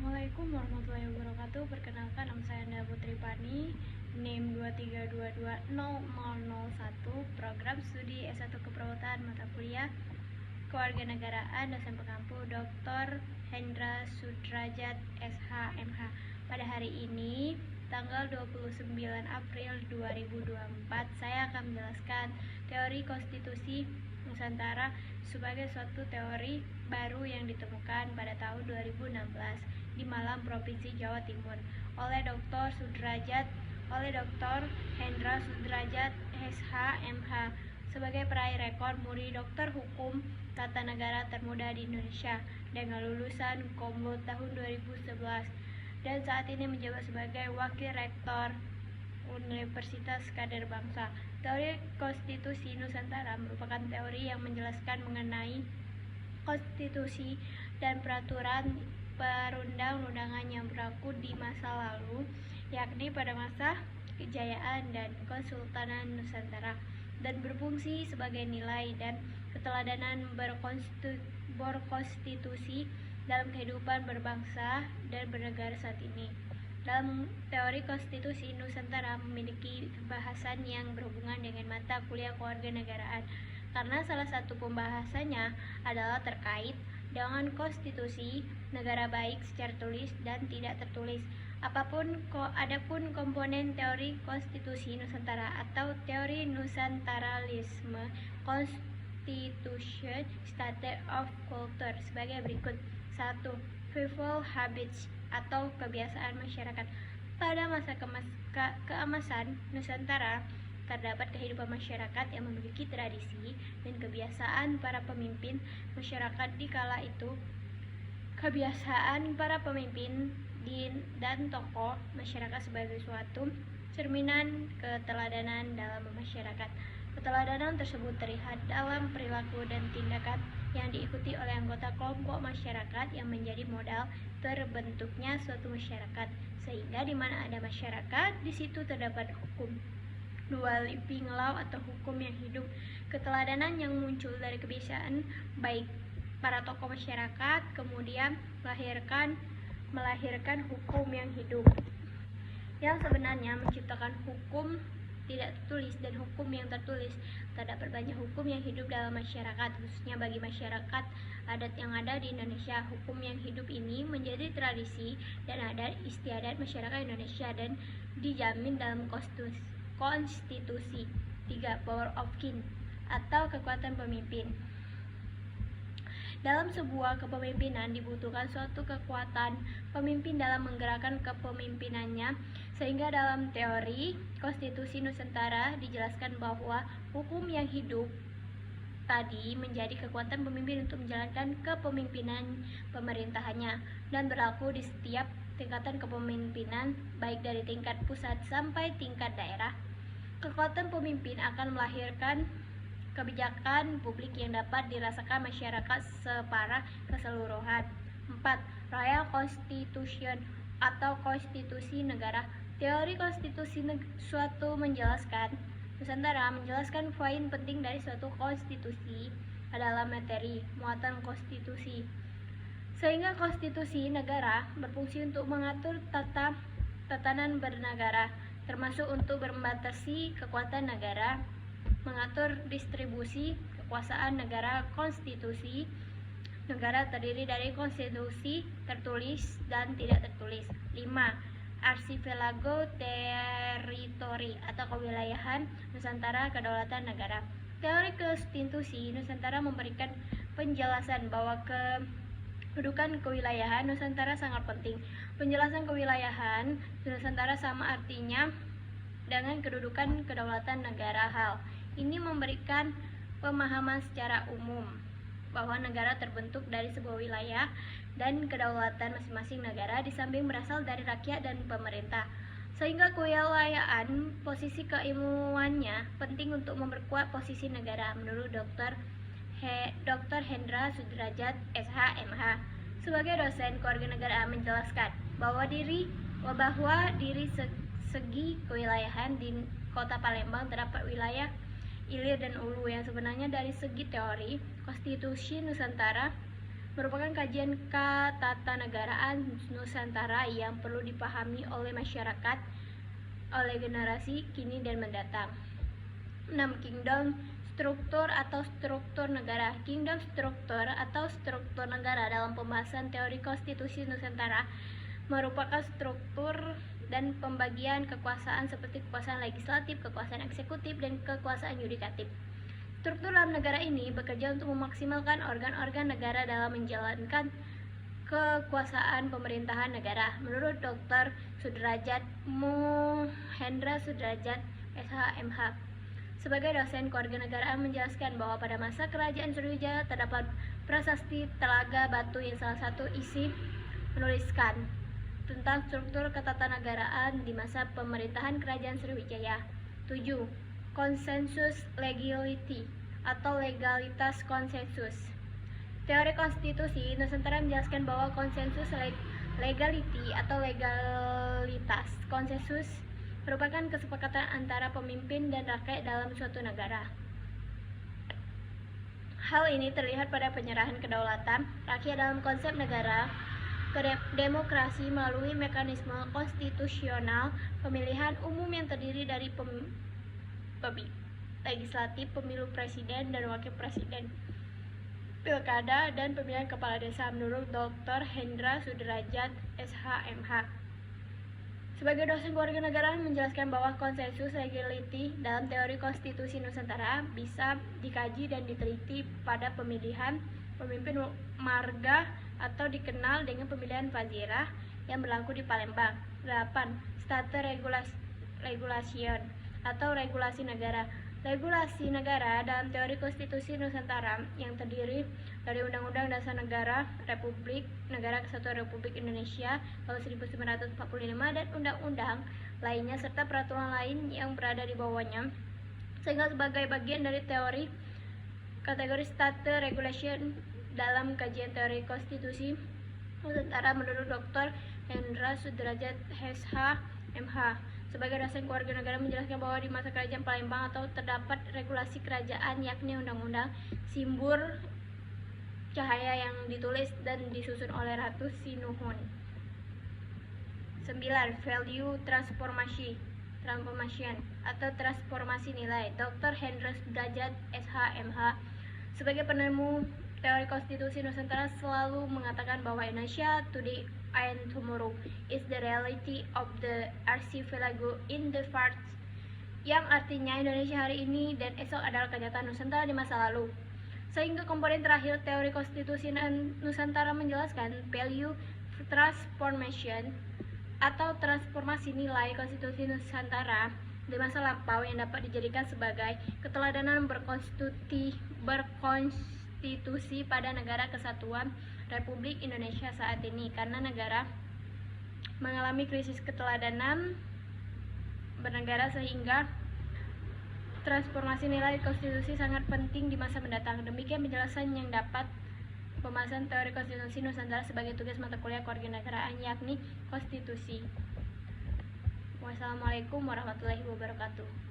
Assalamualaikum warahmatullahi wabarakatuh. Perkenalkan, nama saya Anda Putri Pani, NIM 232200001, program studi S1 Keperawatan, mata kuliah Kewarganegaraan, dosen pengampu Dr. Hendra Sudrajat SH MH. Pada hari ini, tanggal 29 April 2024, saya akan menjelaskan teori konstitusi Nusantara sebagai suatu teori baru yang ditemukan pada tahun 2016 di Malang, Provinsi Jawa Timur oleh Dr. Hendra Sudrajat SH MH sebagai peraih rekor muri dokter hukum tata negara termuda di Indonesia dengan lulusan Kombo tahun 2011 dan saat ini menjabat sebagai wakil rektor Universitas Kader Bangsa. Teori konstitusi Nusantara merupakan teori yang menjelaskan mengenai konstitusi dan peraturan perundang-undangan yang berlaku di masa lalu, yakni pada masa kejayaan dan kesultanan Nusantara, dan berfungsi sebagai nilai dan keteladanan berkonstitusi dalam kehidupan berbangsa dan bernegara saat ini. Dalam teori konstitusi Nusantara memiliki bahasan yang berhubungan dengan mata kuliah kewarganegaraan, karena salah satu pembahasannya adalah terkait dengan konstitusi negara baik secara tulis dan tidak tertulis. Adapun komponen teori konstitusi Nusantara atau teori Nusantaralisme, Constitution State of Culture sebagai berikut. 1. People habits atau kebiasaan masyarakat. Pada masa keemasan Nusantara terdapat kehidupan masyarakat yang memiliki tradisi dan kebiasaan para pemimpin masyarakat di kala itu. Kebiasaan para pemimpin dan tokoh masyarakat sebagai suatu cerminan keteladanan dalam masyarakat. Keteladanan tersebut terlihat dalam perilaku dan tindakan yang diikuti oleh anggota kelompok masyarakat yang menjadi modal terbentuknya suatu masyarakat, sehingga di mana ada masyarakat, di situ terdapat hukum. 2. Living law atau hukum yang hidup. Keteladanan yang muncul dari kebiasaan baik para tokoh masyarakat kemudian melahirkan hukum yang hidup, yang sebenarnya menciptakan hukum tidak tertulis dan hukum yang tertulis. Terdapat banyak hukum yang hidup dalam masyarakat, khususnya bagi masyarakat adat yang ada di Indonesia. Hukum yang hidup ini menjadi tradisi dan adat istiadat masyarakat Indonesia dan dijamin dalam konstitusi. 3. Power of king atau kekuatan pemimpin. Dalam sebuah kepemimpinan dibutuhkan suatu kekuatan pemimpin dalam menggerakkan kepemimpinannya, sehingga dalam teori konstitusi Nusantara dijelaskan bahwa hukum yang hidup tadi menjadi kekuatan pemimpin untuk menjalankan kepemimpinan pemerintahannya dan berlaku di setiap tingkatan kepemimpinan baik dari tingkat pusat sampai tingkat daerah. Kekuatan pemimpin akan melahirkan kebijakan publik yang dapat dirasakan masyarakat secara keseluruhan. 4. Royal Constitution atau konstitusi negara. Teori konstitusi suatu menjelaskan Nusantara menjelaskan poin penting dari suatu konstitusi adalah materi muatan konstitusi, sehingga konstitusi negara berfungsi untuk mengatur tatanan bernegara, termasuk untuk membatasi kekuatan negara, mengatur distribusi kekuasaan negara. Konstitusi negara terdiri dari konstitusi tertulis dan tidak tertulis. 5. Archipelago teritori atau kewilayahan Nusantara, kedaulatan negara. Teori konstitusi Nusantara memberikan penjelasan bahwa kedudukan kewilayahan Nusantara sangat penting. Penjelasan kewilayahan Nusantara sama artinya dengan kedudukan kedaulatan negara. Hal ini memberikan pemahaman secara umum bahwa negara terbentuk dari sebuah wilayah dan kedaulatan masing-masing negara di samping berasal dari rakyat dan pemerintah, sehingga kewilayahan posisi keilmuannya penting untuk memperkuat posisi negara. Menurut Dr. Hendra Sudrajat SH MH sebagai dosen kewarganegaraan menjelaskan bahwa dari segi kewilayahan di Kota Palembang terdapat wilayah Ilir dan Ulu, yang sebenarnya dari segi teori konstitusi Nusantara merupakan kajian ketatanegaraan Nusantara yang perlu dipahami oleh masyarakat, oleh generasi kini dan mendatang. 6. Kingdom struktur atau struktur negara. Kingdom struktur atau struktur negara dalam pembahasan teori konstitusi Nusantara merupakan struktur dan pembagian kekuasaan seperti kekuasaan legislatif, kekuasaan eksekutif, dan kekuasaan yudikatif. Struktur dalam negara ini bekerja untuk memaksimalkan organ-organ negara dalam menjalankan kekuasaan pemerintahan negara. Menurut Dr. Sudrajat Mohendra Sudrajat, SHMH, sebagai dosen kewarganegaraan menjelaskan bahwa pada masa kerajaan Sriwijaya terdapat prasasti Telaga Batu yang salah satu isi menuliskan tentang struktur ketatanegaraan di masa pemerintahan kerajaan Sriwijaya. 7. Konsensus legality atau legalitas konsensus. Teori konstitusi Nusantara menjelaskan bahwa konsensus legality atau legalitas konsensus merupakan kesepakatan antara pemimpin dan rakyat dalam suatu negara. Hal ini terlihat pada penyerahan kedaulatan rakyat dalam konsep negara ke demokrasi melalui mekanisme konstitusional pemilihan umum yang terdiri dari legislatif, pemilu presiden dan wakil presiden, pilkada, dan pemilihan kepala desa menurut Dr. Hendra Sudrajat, SHMH. Sebagai dosen kewarganegaraan menjelaskan bahwa konsensus legality dalam teori konstitusi Nusantara bisa dikaji dan diteliti pada pemilihan pemimpin marga atau dikenal dengan pemilihan Fazirah yang berlaku di Palembang. 8. State regulation atau regulasi negara. Regulasi negara dalam teori konstitusi Nusantara yang terdiri dari Undang-Undang Dasar Negara Republik Negara Kesatuan Republik Indonesia tahun 1945 dan undang-undang lainnya serta peraturan lain yang berada di bawahnya, sehingga sebagai bagian dari teori kategori state regulation dalam kajian teori konstitusi Nusantara menurut Dr. Hendra Sudrajat, SHMH. Sebagai dosen kewarganegaraan menjelaskan bahwa di masa kerajaan Palembang atau terdapat regulasi kerajaan yakni Undang-Undang Simbur Cahaya yang ditulis dan disusun oleh Ratu Sinuhun. 9. Value transformation atau transformasi nilai. Dr. Hendra Sudrajat, SHMH, sebagai penemu teori konstitusi Nusantara selalu mengatakan bahwa Indonesia today and tomorrow is the reality of the archipelago in the past, yang artinya Indonesia hari ini dan esok adalah kenyataan Nusantara di masa lalu. Sehingga komponen terakhir teori konstitusi Nusantara menjelaskan value transformation atau transformasi nilai konstitusi Nusantara di masa lampau yang dapat dijadikan sebagai keteladanan berkonstitusi pada negara kesatuan Republik Indonesia saat ini, karena negara mengalami krisis keteladanan bernegara sehingga transformasi nilai konstitusi sangat penting di masa mendatang. Demikian penjelasan yang dapat pembahasan teori konstitusi Nusantara sebagai tugas mata kuliah kewarganegaraan yakni konstitusi. Wassalamualaikum warahmatullahi wabarakatuh.